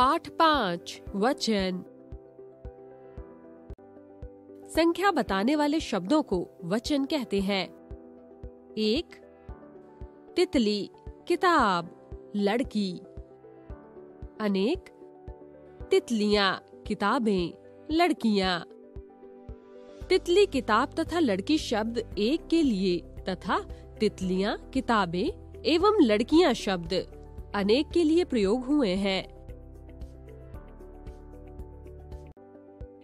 पाठ 5 वचन। संख्या बताने वाले शब्दों को वचन कहते हैं। 1 तितली, किताब, लड़की। अनेक तितलियां, किताबें, लड़कियां। तितली, किताब तथा लड़की शब्द एक के लिए तथा तितलियां, किताबें एवं लड़कियां शब्द अनेक के लिए प्रयोग हुए हैं।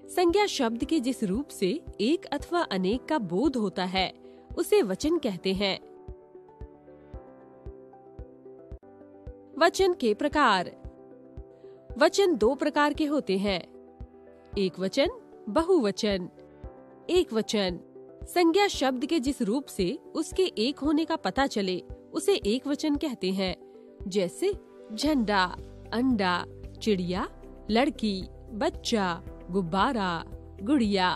संज्ञा शब्द के जिस रूप से एक अथवा अनेक का बोध होता है उसे वचन कहते हैं। वचन के प्रकार। वचन 2 प्रकार के होते हैं। एक वचन, बहुवचन। एक वचन संज्ञा शब्द के जिस रूप से उसके एक होने का पता चले उसे एक वचन कहते हैं। जैसे झंडा, अंडा, चिड़िया, लड़की, बच्चा, गुब्बारा, गुड़िया,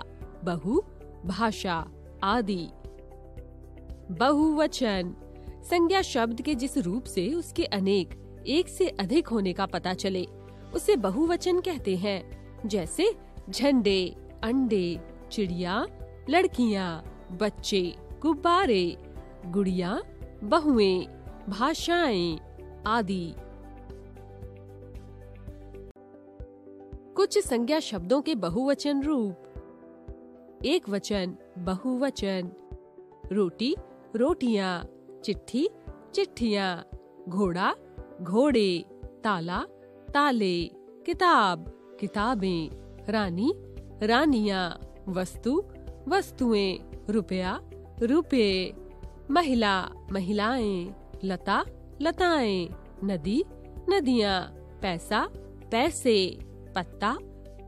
बहू, भाषा आदि। बहुवचन संज्ञा शब्द के जिस रूप से उसके अनेक, एक से अधिक होने का पता चले उसे बहुवचन कहते हैं। जैसे झंडे, अंडे, चिड़िया, लड़कियां, बच्चे, गुब्बारे, गुड़िया, बहुएं, भाषाएं आदि। कुछ संज्ञा शब्दों के बहुवचन रूप। एक वचन, बहुवचन। रोटी, रोटियां, चिट्ठी, चिट्ठियां, घोड़ा, घोड़े, ताला, ताले, किताब, किताबें, रानी, रानियां, वस्तु, वस्तुएं, रुपया, रुपए, महिला, महिलाएं, लता, लताएं, नदी, नदियां, पैसा, पैसे, पत्ता,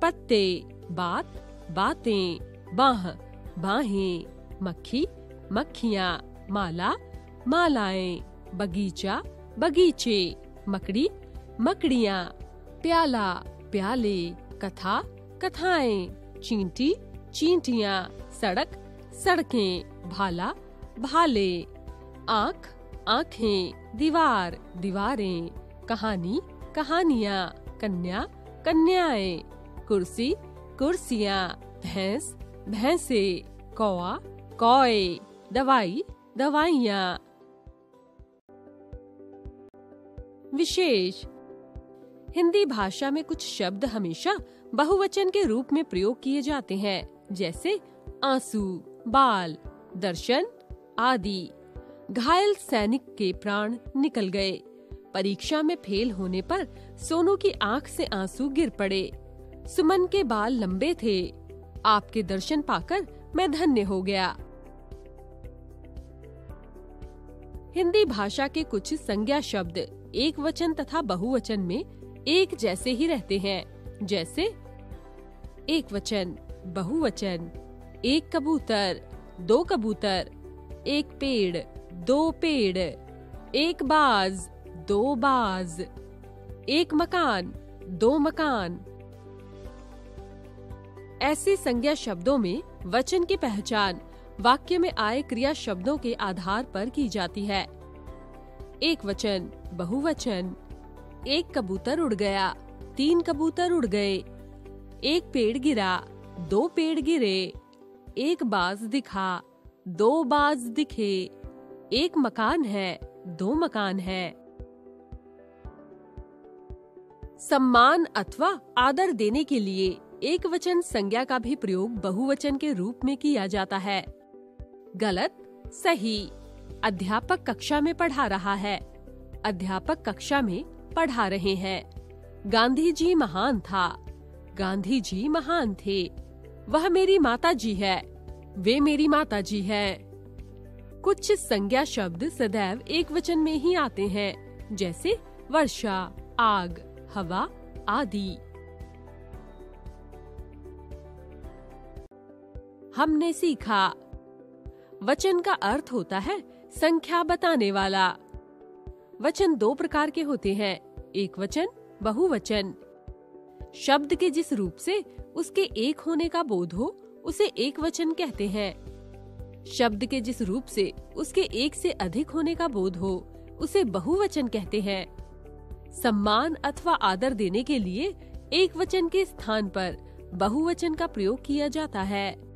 पत्ते, बात, बातें, बाह, बाहें, मक्खी, मक्खियां, माला, मालाएं, बगीचा, बगीचे, मकड़ी, मकड़ियां, प्याला, प्याले, कथा, कथाएं, चींटी, चींटियां, सड़क, सड़कें, भाला, भाले, आँख, आँखें, दीवार, दीवारें, कहानी, कहानियां, कन्या, कन्याएं, कुर्सी, कुर्सियां, भैंस, भैंसे, कौआ, कौए, दवाई, दवाइयां। विशेष। हिंदी भाषा में कुछ शब्द हमेशा बहुवचन के रूप में प्रयोग किए जाते हैं। जैसे आंसू, बाल, दर्शन आदि। घायल सैनिक के प्राण निकल गए। परीक्षा में फेल होने पर सोनू की आंख से आंसू गिर पड़े। सुमन के बाल लंबे थे। आपके दर्शन पाकर मैं धन्य हो गया। हिंदी भाषा के कुछ संज्ञा शब्द एक वचन तथा बहुवचन में एक जैसे ही रहते हैं। जैसे एक वचन, बहुवचन। एक कबूतर, 2 कबूतर। एक पेड़, 2 पेड़। एक बाज, 2 बाज। एक मकान, 2 मकान। ऐसे संज्ञा शब्दों में वचन की पहचान वाक्य में आए क्रिया शब्दों के आधार पर की जाती है। एक वचन, बहुवचन। एक कबूतर उड़ गया, 3 कबूतर उड़ गए। एक पेड़ गिरा, 2 पेड़ गिरे। एक बाज दिखा, 2 बाज दिखे। एक मकान है, 2 मकान है। सम्मान अथवा आदर देने के लिए एक वचन संज्ञा का भी प्रयोग बहुवचन के रूप में किया जाता है। गलत, सही। अध्यापक कक्षा में पढ़ा रहा है। अध्यापक कक्षा में पढ़ा रहे हैं। गांधी जी महान था। गांधी जी महान थे। वह मेरी माता जी है। वे मेरी माता जी है। कुछ संज्ञा शब्द सदैव एक वचन में ही आते हैं। जैसे वर्षा, आग, हवा आदि। हमने सीखा। वचन का अर्थ होता है संख्या बताने वाला। वचन 2 प्रकार के होते हैं। एक वचन, बहुवचन। शब्द के जिस रूप से उसके एक होने का बोध हो उसे एक वचन कहते हैं। शब्द के जिस रूप से उसके एक से अधिक होने का बोध हो उसे बहुवचन कहते हैं। सम्मान अथवा आदर देने के लिए एक वचन के स्थान पर बहुवचन का प्रयोग किया जाता है।